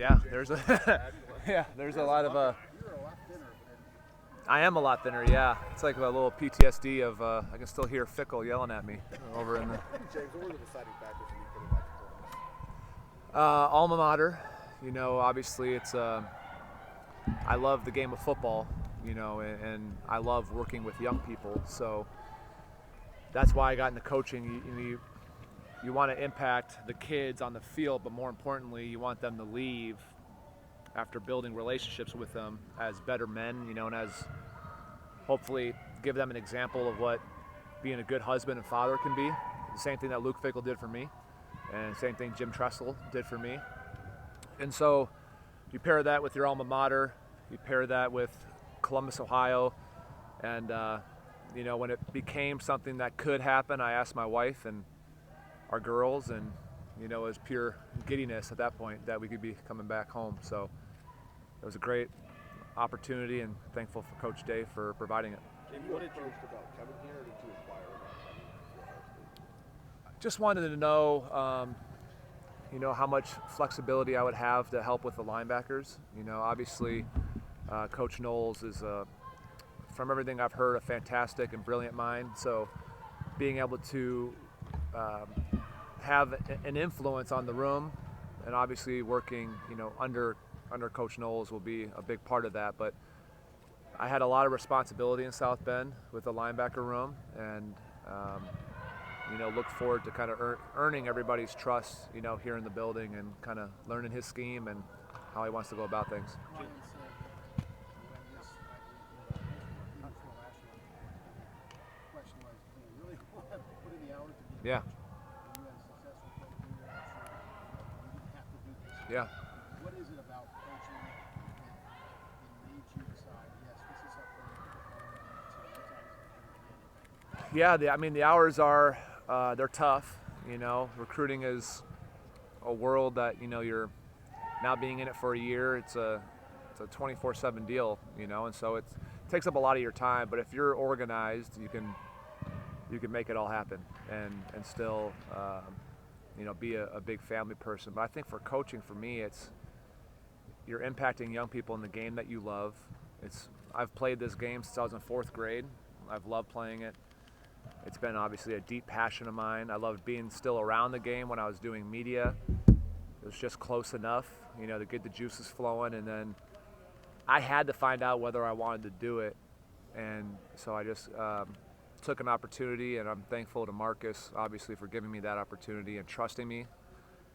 Yeah, there's a yeah, there's a lot of I am a lot thinner. Yeah, it's like a little PTSD of I can still hear Fickell yelling at me over in the James, what were the deciding factors when you put it back to alma mater. You know, obviously it's I love the game of football. You know, and I love working with young people. So that's why I got into coaching. You want to impact the kids on the field, but more importantly, you want them to leave after building relationships with them as better men, you know, and as hopefully give them an example of what being a good husband and father can be. The same thing that Luke Fickell did for me, and same thing Jim Tressel did for me. And so you pair that with your alma mater, you pair that with Columbus, Ohio, and you know, when it became something that could happen, I asked my wife and our girls, and you know, it was pure giddiness at that point that we could be coming back home. So it was a great opportunity, and thankful for Coach Day for providing it. Jamie, what did you about coming here, or did you inquire about coming to Ohio State? Just wanted to know, you know, how much flexibility I would have to help with the linebackers. You know, obviously, Coach Knowles is, from everything I've heard, a fantastic and brilliant mind. So being able to have an influence on the room, and obviously working, you know, under Coach Knowles will be a big part of that. But I had a lot of responsibility in South Bend with the linebacker room, and you know, look forward to kind of earning everybody's trust, you know, here in the building, and kind of learning his scheme and how he wants to go about things. Yeah. Yeah. What is it about coaching that made you decide, yes, this is something I want to get into? Yeah, I mean, the hours are, they're tough. You know, recruiting is a world that, you know, you're now being in it for a year. It's a 24/7 deal, you know, and so it takes up a lot of your time. But if you're organized, you can make it all happen, and still, you know, be a big family person. But I think for coaching, for me, it's you're impacting young people in the game that you love. I've played this game since I was in 4th grade. I've loved playing it. It's been obviously a deep passion of mine. I loved being still around the game when I was doing media. It was just close enough, you know, to get the juices flowing. And then I had to find out whether I wanted to do it. And so I just took an opportunity, and I'm thankful to Marcus, obviously, for giving me that opportunity and trusting me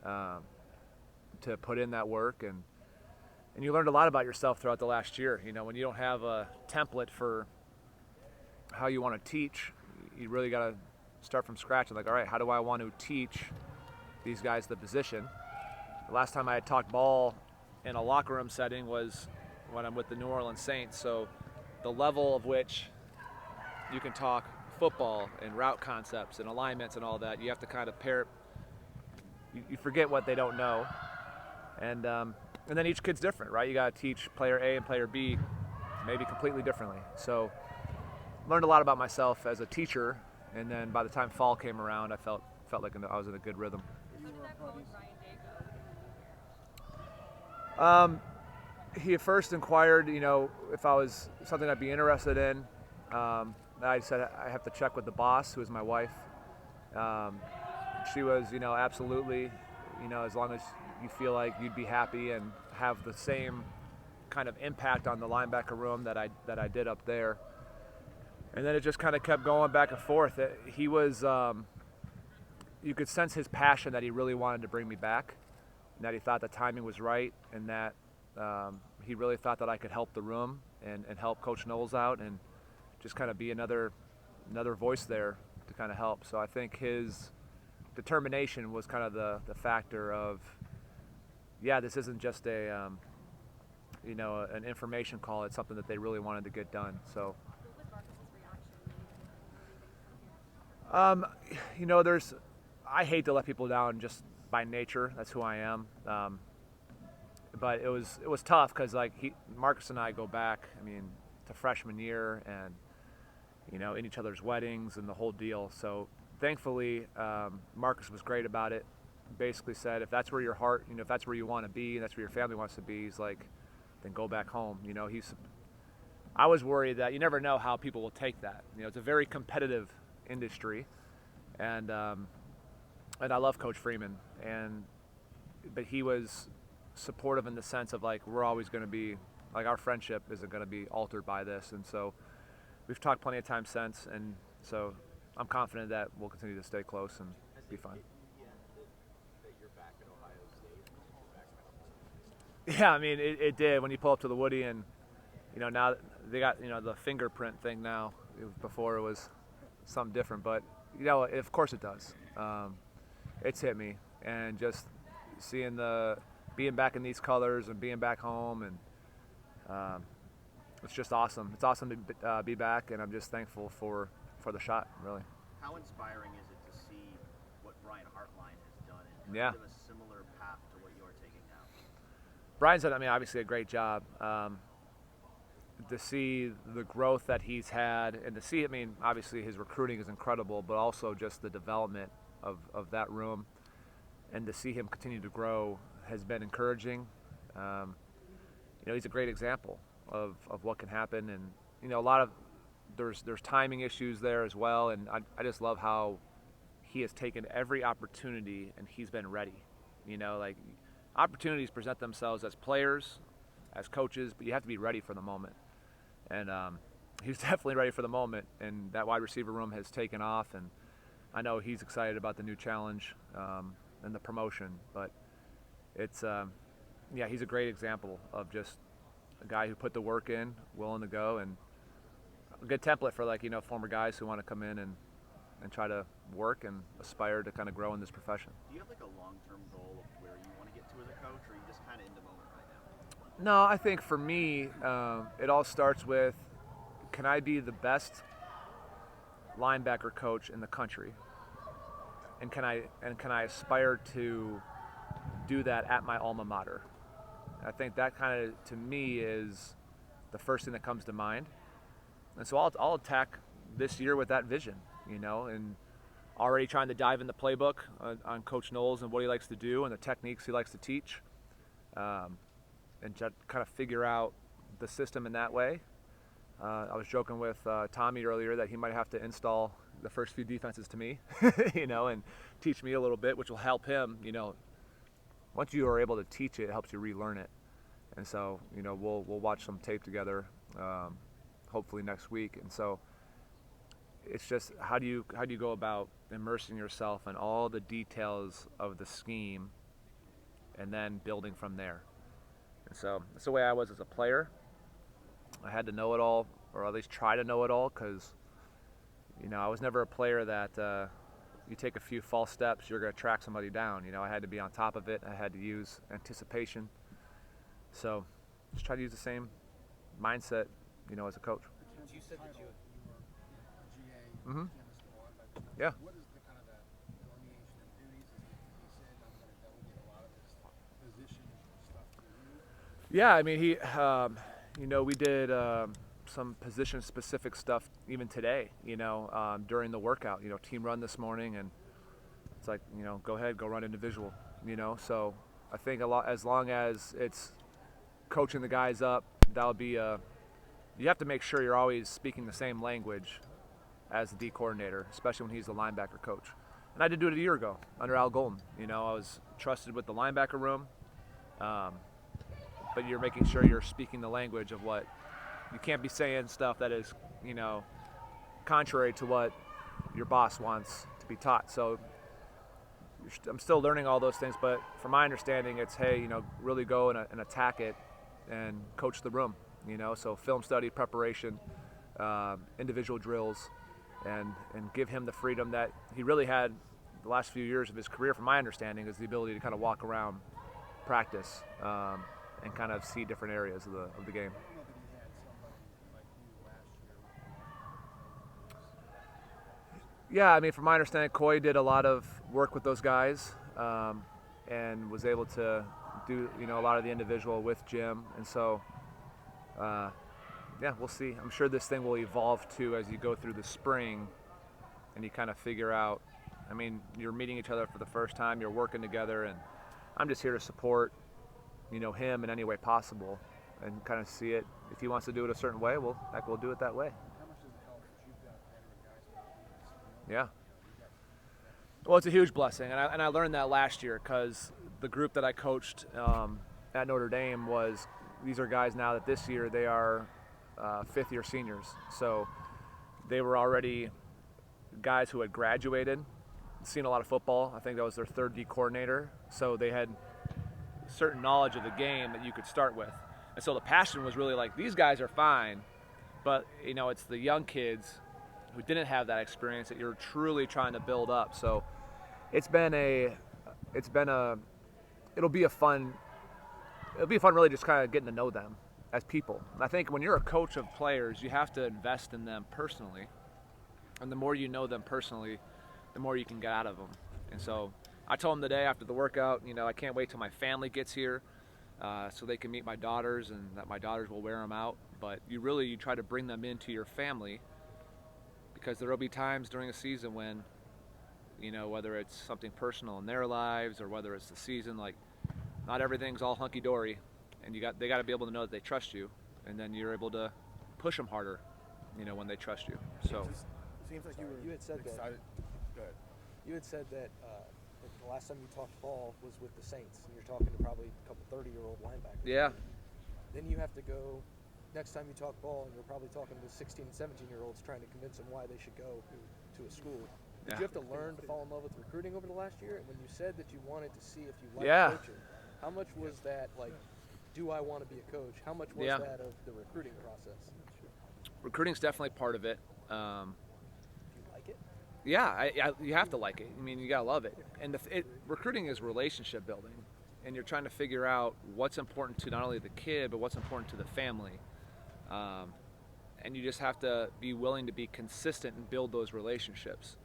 to put in that work. And you learned a lot about yourself throughout the last year. You know, when you don't have a template for how you want to teach, you really got to start from scratch and like, all right, how do I want to teach these guys the position? The last time I had talked ball in a locker room setting was when I'm with the New Orleans Saints. So the level of which you can talk football and route concepts and alignments and all that, you have to kind of pair. You forget what they don't know, and then each kid's different, right? You got to teach player A and player B maybe completely differently. So learned a lot about myself as a teacher, and then by the time fall came around, I felt like I was in a good rhythm. He at first inquired, you know, if I was something I'd be interested in. I said I have to check with the boss, who is my wife. She was, you know, absolutely, you know, as long as you feel like you'd be happy and have the same kind of impact on the linebacker room that I did up there. And then it just kind of kept going back and forth. He was, you could sense his passion that he really wanted to bring me back, and that he thought the timing was right, and that he really thought that I could help the room and help Coach Knowles out and just kind of be another voice there to kind of help. So I think his determination was kind of the factor of, yeah, this isn't just a, you know, an information call. It's something that they really wanted to get done. So. You know, I hate to let people down just by nature. That's who I am. But it was tough because like Marcus and I go back, I mean, to freshman year, and you know, in each other's weddings and the whole deal. So thankfully, Marcus was great about it. basically said, if that's where your heart, if that's where you want to be, and that's where your family wants to be, he's like, then go back home. I was worried that you never know how people will take that. It's a very competitive industry, and I love Coach Freeman, but he was supportive in the sense of like, we're always going to be, like, our friendship isn't going to be altered by this. And so we've talked plenty of times since, and so I'm confident that we'll continue to stay close and be fine. Yeah, I mean, it did when you pull up to the Woody, and now they got the fingerprint thing now. Before it was something different, but of course it does. It's hit me, and just seeing being back in these colors and being back home, and it's just awesome. It's awesome to be back, and I'm just thankful for the shot, really. How inspiring is it to see what Brian Hartline has done and Yeah. kind of a similar path to what you're taking now? Brian's done, obviously a great job. To see the growth that he's had, and to see, obviously his recruiting is incredible, but also just the development of that room, and to see him continue to grow has been encouraging. He's a great example of what can happen, and a lot of there's timing issues there as well, and I just love how he has taken every opportunity and he's been ready. Like, opportunities present themselves as players, as coaches, but you have to be ready for the moment. And he was definitely ready for the moment, and that wide receiver room has taken off, and I know he's excited about the new challenge and the promotion. But it's he's a great example of just a guy who put the work in, willing to go, and a good template for former guys who want to come in and try to work and aspire to kind of grow in this profession. Do you have like a long-term goal of where you want to get to as a coach, or are you just kind of in the moment right now? No, I think for me, it all starts with, can I be the best linebacker coach in the country, and can I aspire to do that at my alma mater? I think that kind of, to me, is the first thing that comes to mind, and so I'll attack this year with that vision, and already trying to dive in the playbook on Coach Knowles and what he likes to do and the techniques he likes to teach. And just kind of figure out the system in that way. I was joking with Tommy earlier that he might have to install the first few defenses to me, and teach me a little bit, which will help him. Once you are able to teach it, it helps you relearn it. And so, we'll watch some tape together, hopefully next week. And so, it's just how do you go about immersing yourself in all the details of the scheme, and then building from there. And so that's the way I was as a player. I had to know it all, or at least try to know it all, because I was never a player that you take a few false steps, you're going to track somebody down. I had to be on top of it. I had to use anticipation. So just try to use the same mindset, as a coach. You said that you were a GA, Mhm. linebacker. Yeah. What is the kind of the delineation of duties? He said, I'm going to delegate a lot of this position stuff to you. Yeah, we did some position-specific stuff even today, during the workout. Team run this morning, and it's like, go ahead, go run individual, So I think as long as it's coaching the guys up, that'll be you have to make sure you're always speaking the same language as the D coordinator, especially when he's the linebacker coach. And I did do it a year ago under Al Golden. I was trusted with the linebacker room, but you're making sure you're speaking the language of what you can't be saying stuff that is, contrary to what your boss wants to be taught. So I'm still learning all those things, but from my understanding, it's, hey, really go and attack it and coach the room, so film study, preparation, individual drills, and give him the freedom that he really had the last few years of his career, from my understanding, is the ability to kind of walk around practice and kind of see different areas of the game. I don't know that he had somebody like you last year. Yeah, from my understanding, Coy did a lot of work with those guys and was able to do, a lot of the individual with Jim. And so, we'll see. I'm sure this thing will evolve too as you go through the spring and you kind of figure out I mean, you're meeting each other for the first time, you're working together, and I'm just here to support, him in any way possible and kind of see it. If he wants to do it a certain way, we'll do it that way. How much does it help that you've got veteran guys in the league? Yeah. Well, it's a huge blessing, and I learned that last year because the group that I coached at Notre Dame these are guys now that this year they are fifth-year seniors. So they were already guys who had graduated, seen a lot of football. I think that was their third D coordinator. So they had certain knowledge of the game that you could start with. And so the passion was really like, these guys are fine, but it's the young kids who didn't have that experience that you're truly trying to build up. So it'll be a fun really just kind of getting to know them as people. And I think when you're a coach of players, you have to invest in them personally. And the more you know them personally, the more you can get out of them. And so I told them the day after the workout, I can't wait till my family gets here so they can meet my daughters and that my daughters will wear them out. But you try to bring them into your family because there will be times during a season when, whether it's something personal in their lives or whether it's the season, like not everything's all hunky-dory, and they got to be able to know that they trust you, and then you're able to push them harder, when they trust you. So Seems like You had said excited. that. Go ahead. You had said that the last time you talked ball was with the Saints, and you're talking to probably a couple 30-year-old linebackers. yeah, Then you have to go next time you talk ball, and you're probably talking to 16 and 17-year-olds trying to convince them why they should go to a school. Did you have to learn to fall in love with recruiting over the last year? And when you said that you wanted to see if you liked coaching, how much was that like, do I want to be a coach? How much was that of the recruiting process? recruiting's definitely part of it. Do you like it? Yeah, you have to like it. I mean, you gotta love it. And recruiting is relationship building, and you're trying to figure out what's important to not only the kid but what's important to the family. And you just have to be willing to be consistent and build those relationships.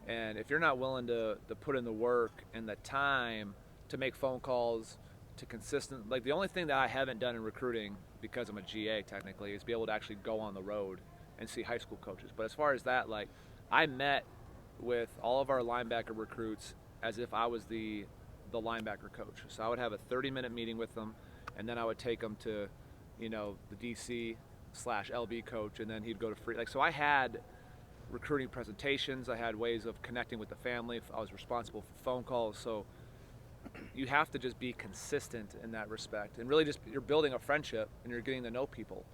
And if you're not willing to put in the work and the time to make phone calls, to consistent, like the only thing that I haven't done in recruiting, because I'm a GA technically, is be able to actually go on the road and see high school coaches. But as far as that, like I met with all of our linebacker recruits as if I was the linebacker coach. So I would have a 30-minute meeting with them, and then I would take them to, the DC/LB coach, and then he'd go to free. Like, so I had recruiting presentations. I had ways of connecting with the family. I was responsible for phone calls. So you have to just be consistent in that respect, and really just you're building a friendship and you're getting to know people.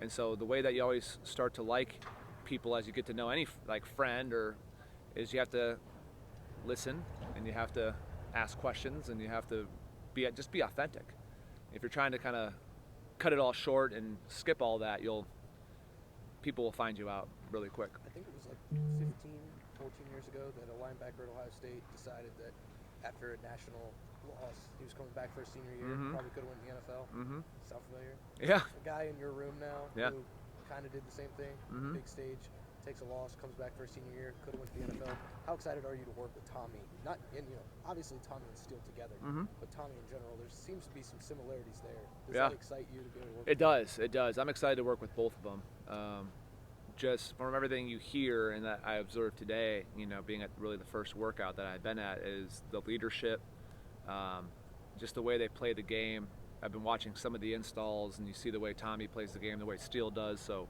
And so the way that you always start to like people as you get to know any like friend is you have to listen, and you have to ask questions, and you have to be authentic. If you're trying to kind of cut it all short and skip all that, people will find you out really quick. I think it was like 15, 14 years ago that a linebacker at Ohio State decided that after a national loss, he was coming back for a senior year, probably could have went to the NFL. Sound familiar? Yeah. A guy in your room now who kind of did the same thing, big stage, takes a loss, comes back for a senior year, could have went to the NFL. How excited are you to work with Tommy? Obviously Tommy and Steele together, but Tommy in general, there seems to be some similarities there. Does that excite you to be able to work with him? It does. I'm excited to work with both of them. Just from everything you hear and that I observed today, being at really the first workout that I've been at, is the leadership, just the way they play the game. I've been watching some of the installs, and you see the way Tommy plays the game, the way Steele does. So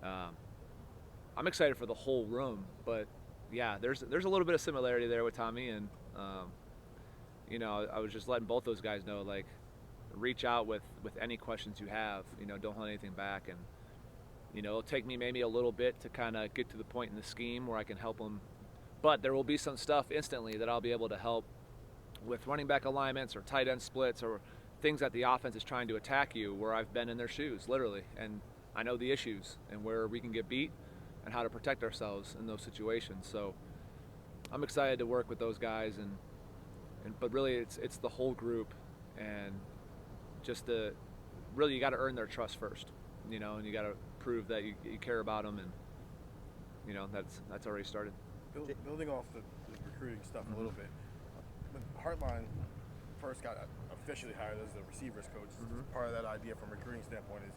I'm excited for the whole room. But yeah, there's a little bit of similarity there with Tommy, and I was just letting both those guys know, like, reach out with any questions you have. Don't hold anything back, and it'll take me maybe a little bit to kind of get to the point in the scheme where I can help them. But there will be some stuff instantly that I'll be able to help with running back alignments or tight end splits or things that the offense is trying to attack you, where I've been in their shoes, literally. And I know the issues and where we can get beat and how to protect ourselves in those situations. So I'm excited to work with those guys. But really it's the whole group, and just really you got to earn their trust first, and you got to prove that you care about them, and that's already started. Building off the recruiting stuff a little bit, when Hartline first got officially hired as the receivers coach, part of that idea from a recruiting standpoint is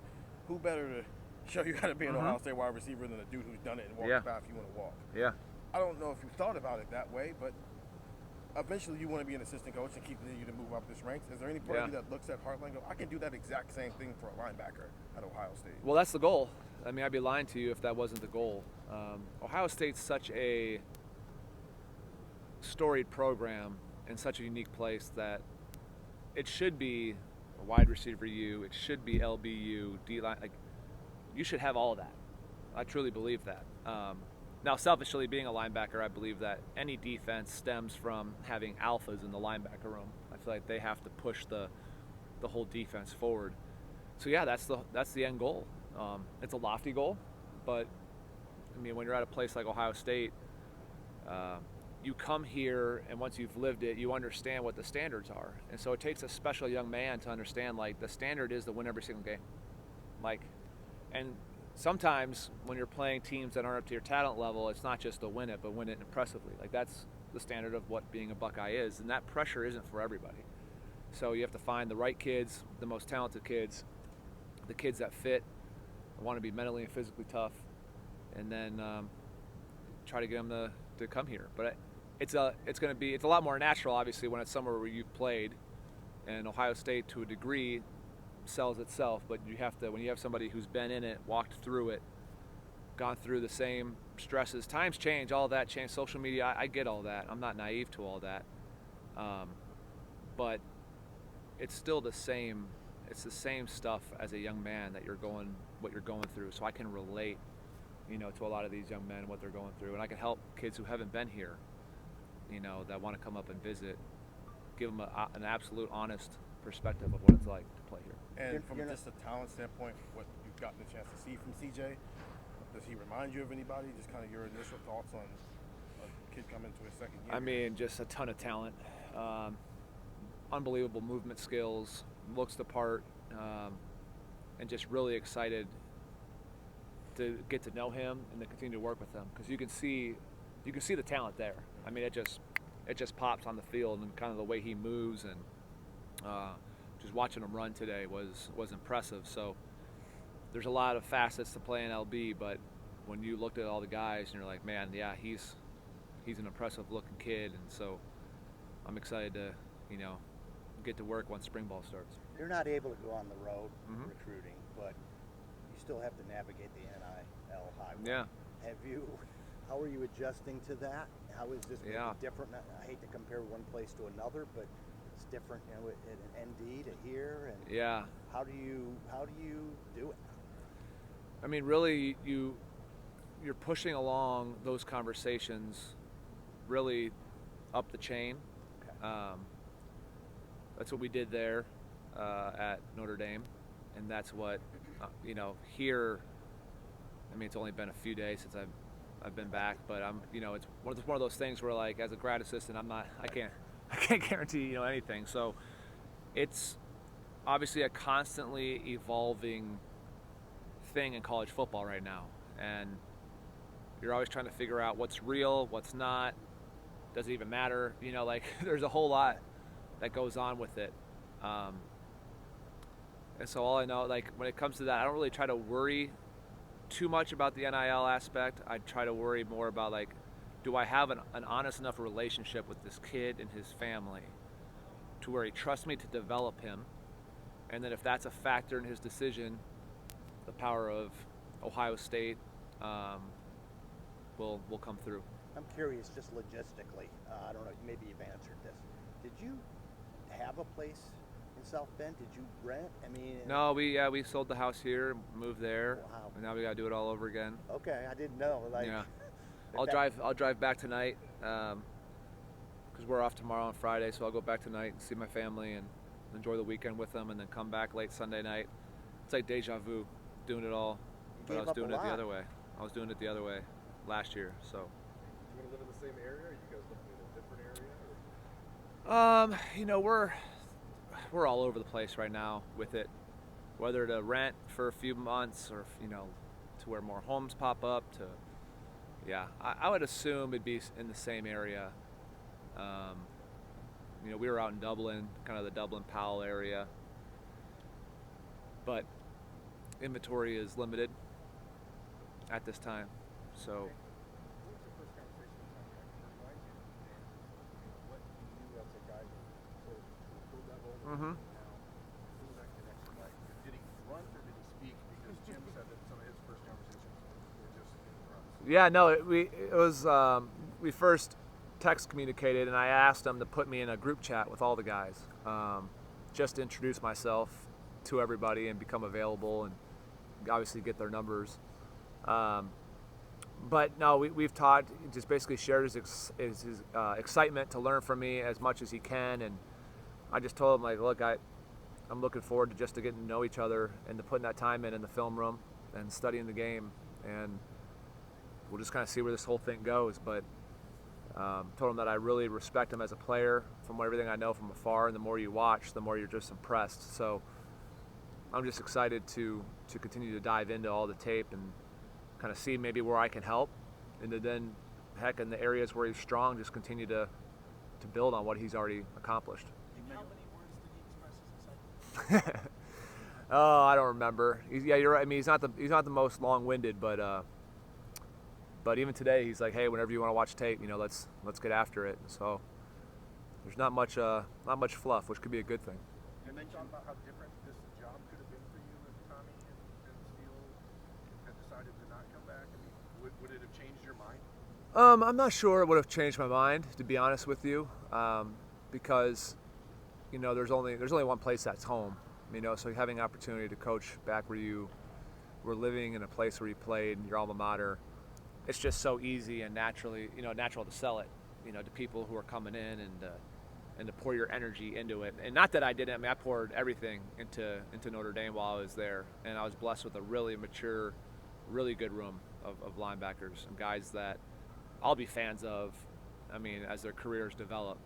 who better to show you how to be an Ohio State wide receiver than a dude who's done it and walked the path you want to walk. Yeah. I don't know if you thought about it that way, but eventually you want to be an assistant coach and keep you to move up this ranks. Is there any part of you that looks at Heartland and go, I can do that exact same thing for a linebacker at Ohio State? Well, that's the goal. I mean, I'd be lying to you if that wasn't the goal. Ohio State's such a storied program and such a unique place that it should be a wide receiver U, it should be LBU, D-line. Like, you should have all of that. I truly believe that. Now, selfishly, being a linebacker, I believe that any defense stems from having alphas in the linebacker room. I feel like they have to push the whole defense forward. So yeah, that's the end goal. It's a lofty goal, but I mean, when you're at a place like Ohio State, you come here, and once you've lived it, you understand what the standards are. And so it takes a special young man to understand, like, the standard is to win every single game. Like, and sometimes when you're playing teams that aren't up to your talent level, it's not just to win it, but win it impressively. Like, that's the standard of what being a Buckeye is, and that pressure isn't for everybody. So you have to find the right kids, the most talented kids, the kids that fit, want to be mentally and physically tough, and then try to get them to come here. But it's a lot more natural, obviously, when it's somewhere where you've played, and Ohio State to a degree sells itself. But you have to, when you have somebody who's been in it, walked through it, gone through the same stresses. Times change, all that change. Social media, I get all that. I'm not naive to all that, but it's still the same. It's the same stuff as a young man that what you're going through. So I can relate, to a lot of these young men, what they're going through, and I can help kids who haven't been here, that want to come up and visit, give them an absolute honest perspective of what it's like to play here. And from just a talent standpoint, what you've gotten a chance to see from CJ, does he remind you of anybody? Just kind of your initial thoughts on a kid coming to his second year? I mean, just a ton of talent, unbelievable movement skills, looks the part, and just really excited to get to know him and to continue to work with him, because you can see the talent there. I mean, it just pops on the field, and kind of the way he moves, and just watching him run today was impressive. So there's a lot of facets to playing LB, but when you looked at all the guys and you're like, man, yeah, he's an impressive looking kid, and so I'm excited to get to work once spring ball starts. You're not able to go on the road recruiting, but you still have to navigate the NIL highway. Yeah. How are you adjusting to that? How is this maybe different? I hate to compare one place to another, but it's different, at an ND to here, and how do you do it? I mean, really, you're pushing along those conversations really up the chain. Okay. That's what we did there at Notre Dame, and that's what here. I mean, it's only been a few days since I've been back, but it's one of those things where, like, as a grad assistant, I can't guarantee anything. So it's obviously a constantly evolving thing in college football right now, and you're always trying to figure out what's real, what's not. Does it even matter? There's a whole lot that goes on with it. And so all I know, like, when it comes to that, I don't really try to worry too much about the NIL aspect. I try to worry more about, like, do I have an honest enough relationship with this kid and his family to where he trusts me to develop him, and then if that's a factor in his decision, the power of Ohio State will come through. I'm curious, just logistically. I don't know. Maybe you've answered this. Did you have a place in South Bend? Did you rent? I mean, no, we sold the house here, moved there, wow. And now we got to do it all over again. Okay, I didn't know. I'll drive back tonight because we're off tomorrow and Friday, so I'll go back tonight and see my family and enjoy the weekend with them, and then come back late Sunday night. It's like deja vu, doing it all, but I was doing it the other way. I was doing it the other way last year, so. Do you want to live in the same area, or are you guys looking in a different area? We're all over the place right now with it, whether to rent for a few months or to where more homes pop up. I would assume it'd be in the same area. We were out in Dublin, kind of the Dublin-Powell area, but inventory is limited at this time. So. What was your first conversation with Now, what was that connection like? Did he grunt or did he speak? Because Jim said that some of his first conversations were just in grunts. Yeah, no, it was we first text communicated, and I asked him to put me in a group chat with all the guys, just to introduce myself to everybody and become available, and obviously get their numbers. But no, we've talked. He just basically shared his excitement to learn from me as much as he can, and I just told him, like, look, I'm looking forward to just to getting to know each other and to putting that time in the film room and studying the game, and we'll just kind of see where this whole thing goes. But told him that I really respect him as a player from everything I know from afar, and the more you watch, the more you're just impressed. So I'm just excited to continue to dive into all the tape and kind of see maybe where I can help, and to then, heck, in the areas where he's strong, just continue to build on what he's already accomplished. How many words did he express his excitement? Oh, I don't remember. Yeah, you're right. I mean, he's not the most long-winded, but even today he's like, hey, whenever you want to watch tape, let's get after it. So there's not much fluff, which could be a good thing. You mentioned about how different this job could have been for you if Tommy and Steele had decided to not come back. I mean, would it have changed your mind? I'm not sure it would have changed my mind, to be honest with you, because there's only one place that's home. So having an opportunity to coach back where you were living, in a place where you played, your alma mater, it's just so easy and natural to sell it, to people who are coming in and to pour your energy into it. And not that I didn't. I mean, I poured everything into Notre Dame while I was there, and I was blessed with a really mature, really good room of linebackers and guys that I'll be fans of, as their careers develop.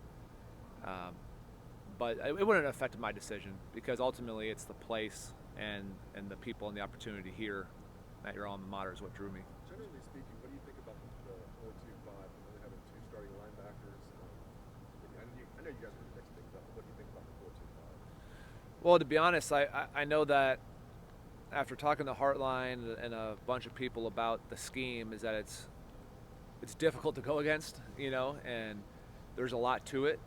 But it wouldn't have affected my decision, because ultimately it's the place and the people and the opportunity here at your alma mater is what drew me. Generally speaking, what do you think about the 4-2-5 and really having two starting linebackers? I know you guys are mixed things up, but what do you think about the 4-2-5? Well, to be honest, I know that after talking to Heartline and a bunch of people about the scheme, is that it's difficult to go against, and there's a lot to it.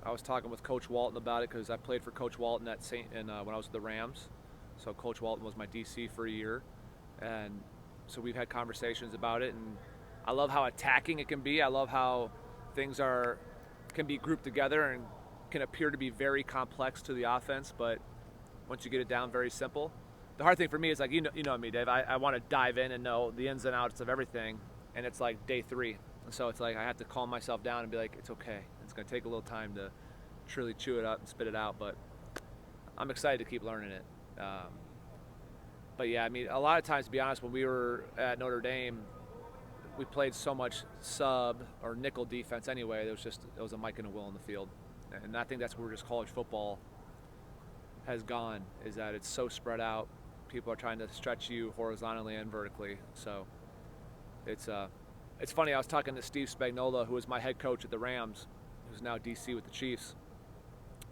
I was talking with Coach Walton about it, because I played for Coach Walton when I was with the Rams. So Coach Walton was my DC for a year, and so we've had conversations about it. And I love how attacking it can be. I love how things can be grouped together and can appear to be very complex to the offense, but once you get it down, very simple. The hard thing for me is, like, you know me, Dave. I want to dive in and know the ins and outs of everything, and it's like day 3. So it's like I have to calm myself down and be like, it's okay. It's going to take a little time to truly chew it up and spit it out, but I'm excited to keep learning it. But yeah, a lot of times, to be honest, when we were at Notre Dame, we played so much sub or nickel defense anyway. It was a Mike and a Will in the field, and I think that's where just college football has gone, is that it's so spread out. People are trying to stretch you horizontally and vertically. So it's funny. I was talking to Steve Spagnuolo, who was my head coach at the Rams, who's now DC with the Chiefs,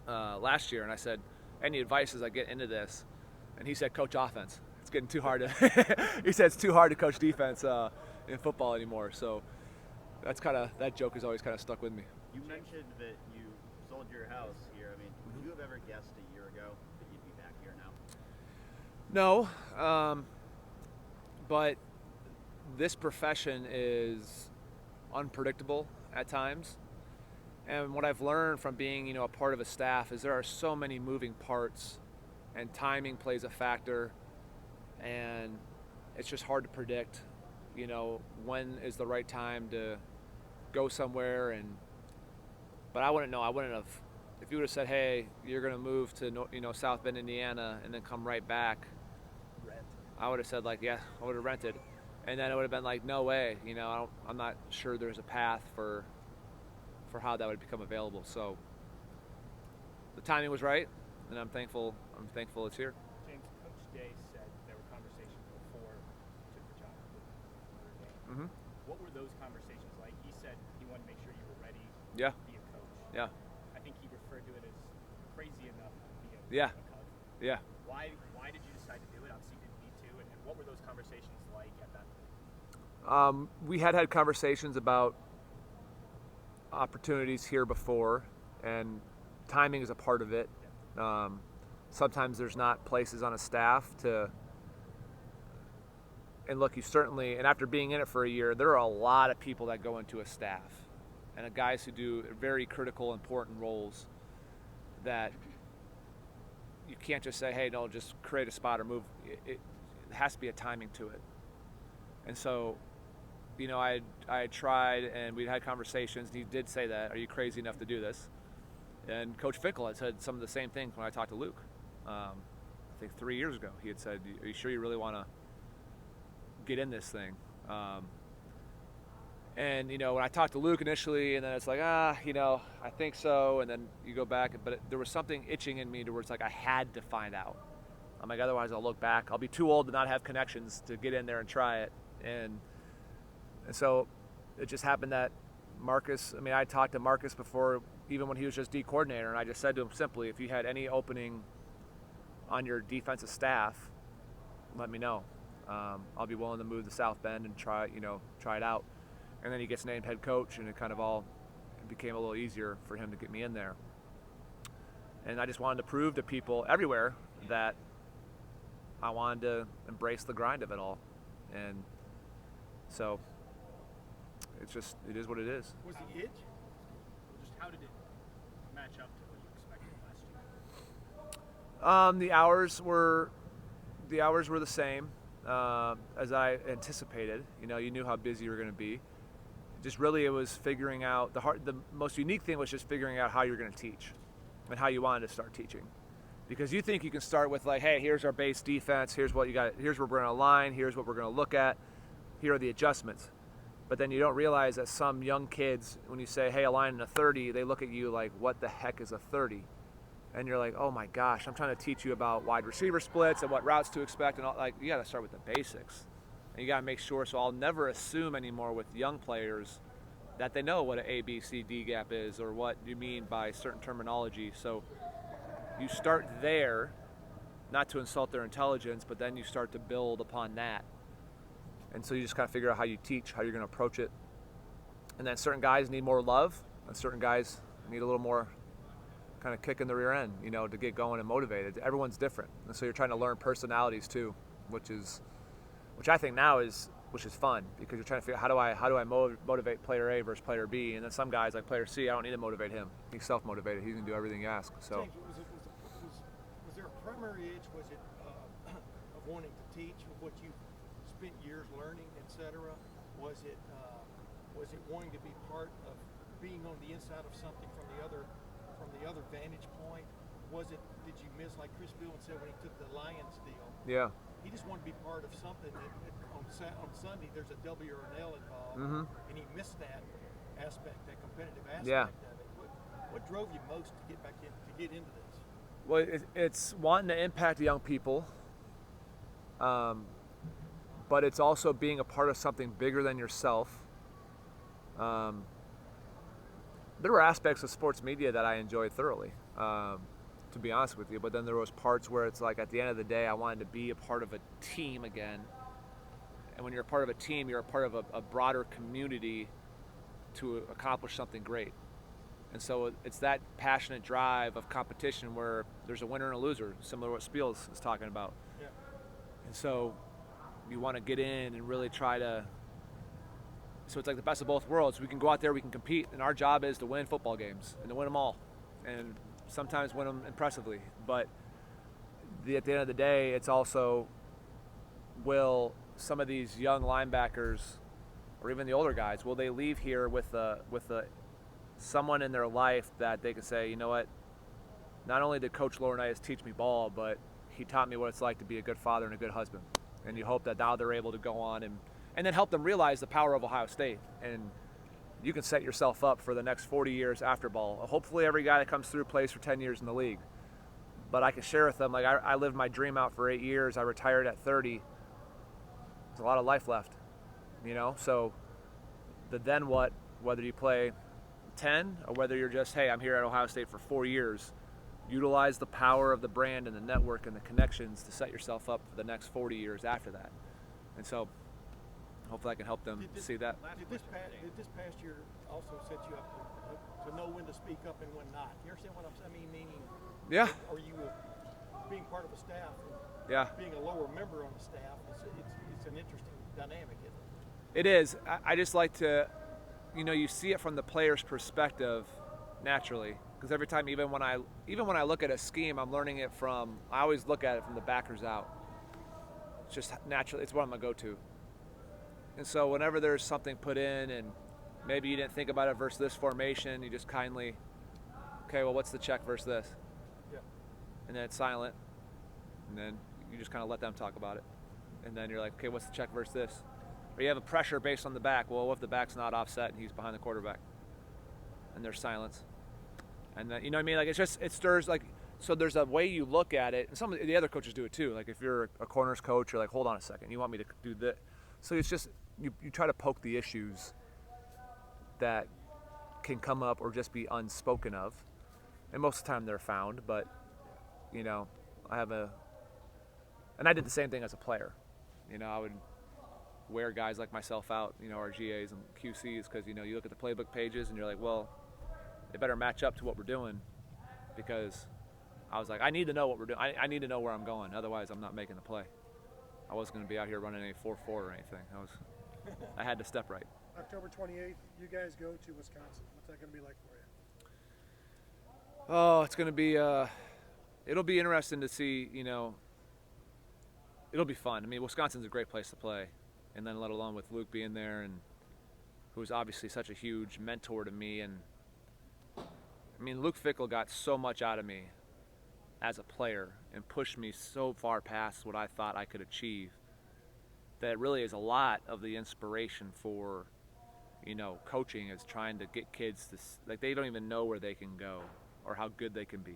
last year, and I said, any advice as I get into this? And he said, coach offense. It's getting too hard to he said it's too hard to coach defense in football anymore. So that joke has always kind of stuck with me. You mentioned that you sold your house here. Would you have ever guessed a year ago that you'd be back here now? No, but this profession is unpredictable at times. And what I've learned from being, a part of a staff is there are so many moving parts, and timing plays a factor, and it's just hard to predict, when is the right time to go somewhere. But I wouldn't know. I wouldn't have. If you would have said, hey, you're going to move to, South Bend, Indiana, and then come right back, I would have said, like, yeah, I would have rented. And then it would have been like, no way, I'm not sure there's a path for how that would become available. So the timing was right, and I'm thankful it's here. James, Coach Day said there were conversations before you took the job with Notre Dame. Mm-hmm. What were those conversations like? He said he wanted to make sure you were ready to be a coach. Yeah. I think he referred to it as crazy enough to be a coach. Yeah. Why did you decide to do it? Obviously you didn't need to, and what were those conversations like at that point? We had conversations about opportunities here before, and timing is a part of it. Sometimes there's not places on a staff to. And look, you certainly, and after being in it for a year, there are a lot of people that go into a staff, and guys who do very critical, important roles that you can't just say, hey, no, just create a spot or move. It has to be a timing to it. And so, you know, I tried, and we'd had conversations, and he did say that, are you crazy enough to do this? And Coach Fickell had said some of the same things when I talked to Luke. I think 3 years ago, he had said, are you sure you really want to get in this thing? And, you know, when I talked to Luke initially, and then it's like, you know, I think so. And then you go back, but there was something itching in me to where it's like I had to find out. I'm like, otherwise I'll look back. I'll be too old to not have connections to get in there and try it. And so it just happened that Marcus, I mean, I talked to Marcus before, even when he was just D coordinator, and I just said to him simply, if you had any opening on your defensive staff, let me know. I'll be willing to move to South Bend and try it out. And then he gets named head coach, and it became a little easier for him to get me in there. And I just wanted to prove to people everywhere that I wanted to embrace the grind of it all. And so it is what it is. Was the itch? Just how did it match up to what you expected last year? The hours were the same as I anticipated. You know, you knew how busy you were going to be. Just really, it was figuring out the most unique thing was just figuring out how you're going to teach and how you wanted to start teaching. Because you think you can start with like, hey, here's our base defense, here's what you got, here's where we're going to align, here's what we're going to look at, here are the adjustments. But then you don't realize that some young kids, when you say, hey, align in a 30, they look at you like, what the heck is a 30? And you're like, oh my gosh, I'm trying to teach you about wide receiver splits and what routes to expect and all. Like, you got to start with the basics. And you got to make sure, so I'll never assume anymore with young players that they know what an A, B, C, D gap is or what you mean by certain terminology. So you start there, not to insult their intelligence, but then you start to build upon that. And so you just kind of figure out how you teach, how you're going to approach it. And then certain guys need more love, and certain guys need a little more kind of kick in the rear end, you know, to get going and motivated. Everyone's different. And so you're trying to learn personalities too, which I think now is fun, because you're trying to figure out how do I motivate player A versus player B, and then some guys like player C, I don't need to motivate him. He's self-motivated. He's gonna do everything you ask. So. James, was there a primary itch? Was it of wanting to teach what you spent years learning, etc.? Was it wanting to be part of being on the inside of something from the other vantage point? Did you miss, like Chris Billman said when he took the Lions deal? Yeah. He just wanted to be part of something that on Sunday there's a W or an L involved, and he missed that aspect, that competitive aspect of it. What drove you most to get into this? Well, it's wanting to impact young people, but it's also being a part of something bigger than yourself. There were aspects of sports media that I enjoyed thoroughly, to be honest with you, but then there was parts where it's like at the end of the day I wanted to be a part of a team again. And when you're a part of a team, you're a part of a broader community to accomplish something great. And so it's that passionate drive of competition where there's a winner and a loser, similar to what Spiels is talking about. Yeah. And so you want to get in and really try to, so it's like the best of both worlds. We can go out there, we can compete, and our job is to win football games and to win them all. And sometimes win them impressively. But at the end of the day, it's also, will some of these young linebackers, or even the older guys, will they leave here with someone in their life that they can say, you know what, not only did Coach Laurinaitis teach me ball, but he taught me what it's like to be a good father and a good husband. And you hope that now they're able to go on and then help them realize the power of Ohio State. And you can set yourself up for the next 40 years after ball. Hopefully every guy that comes through plays for 10 years in the league. But I can share with them, like I lived my dream out for 8 years. I retired at 30. There's a lot of life left, you know? So the then what, whether you play 10 or whether you're just, hey, I'm here at Ohio State for 4 years, utilize the power of the brand and the network and the connections to set yourself up for the next 40 years after that. And so hopefully I can help them see that. Did this past year also set you up to know when to speak up and when not. You understand what I'm saying? I mean, meaning, Yeah. are you being part of a staff and Yeah. being a lower member on the staff? It's an interesting dynamic, isn't it? It is. I just like to, you see it from the player's perspective naturally. Because every time, even when I look at a scheme, I'm learning it from. I always look at it from the backers out. It's just naturally. It's what I'm gonna go to. And so whenever there's something put in, and maybe you didn't think about it versus this formation, you just kindly, okay, well, what's the check versus this? Yeah. And then it's silent, and then you just kind of let them talk about it. And then you're like, okay, what's the check versus this? Or you have a pressure based on the back. Well, what if the back's not offset and he's behind the quarterback? And there's silence. And then, you know what I mean? Like, it stirs, like, so there's a way you look at it. And some of the other coaches do it too. Like, if you're a corners coach, you're like, hold on a second, you want me to do this? So it's just, you try to poke the issues that can come up or just be unspoken of. And most of the time they're found, but, and I did the same thing as a player. I would wear guys like myself out, our GAs and QCs, because, you look at the playbook pages and you're like, well, they better match up to what we're doing, because I was like, I need to know what we're doing. I need to know where I'm going. Otherwise, I'm not making the play. I wasn't going to be out here running a 4-4 or anything. I had to step right. October 28th, you guys go to Wisconsin. What's that going to be like for you? Oh, it's going to be, it'll be interesting to see, it'll be fun. I mean, Wisconsin's a great place to play. And then let alone with Luke being there, and who's obviously such a huge mentor to me. And I mean, Luke Fickell got so much out of me as a player and pushed me so far past what I thought I could achieve, that it really is a lot of the inspiration for, coaching, is trying to get kids to, like, they don't even know where they can go or how good they can be.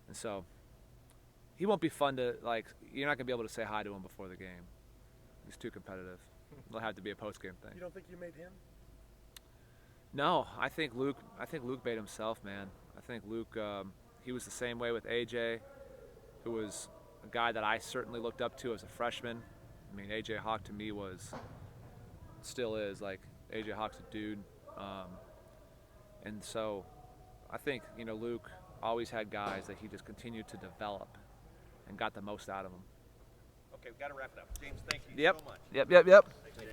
And so he won't be fun to, like, you're not going to be able to say hi to him before the game. He's too competitive. It'll have to be a post-game thing. You don't think you made him? No, I think Luke made himself, man. I think Luke, he was the same way with AJ, who was a guy that I certainly looked up to as a freshman. I mean, AJ Hawk to me still is, like, AJ Hawk's a dude. And so I think, Luke always had guys that he just continued to develop and got the most out of them. Okay, we've got to wrap it up. James, thank you Yep. so much. Yep.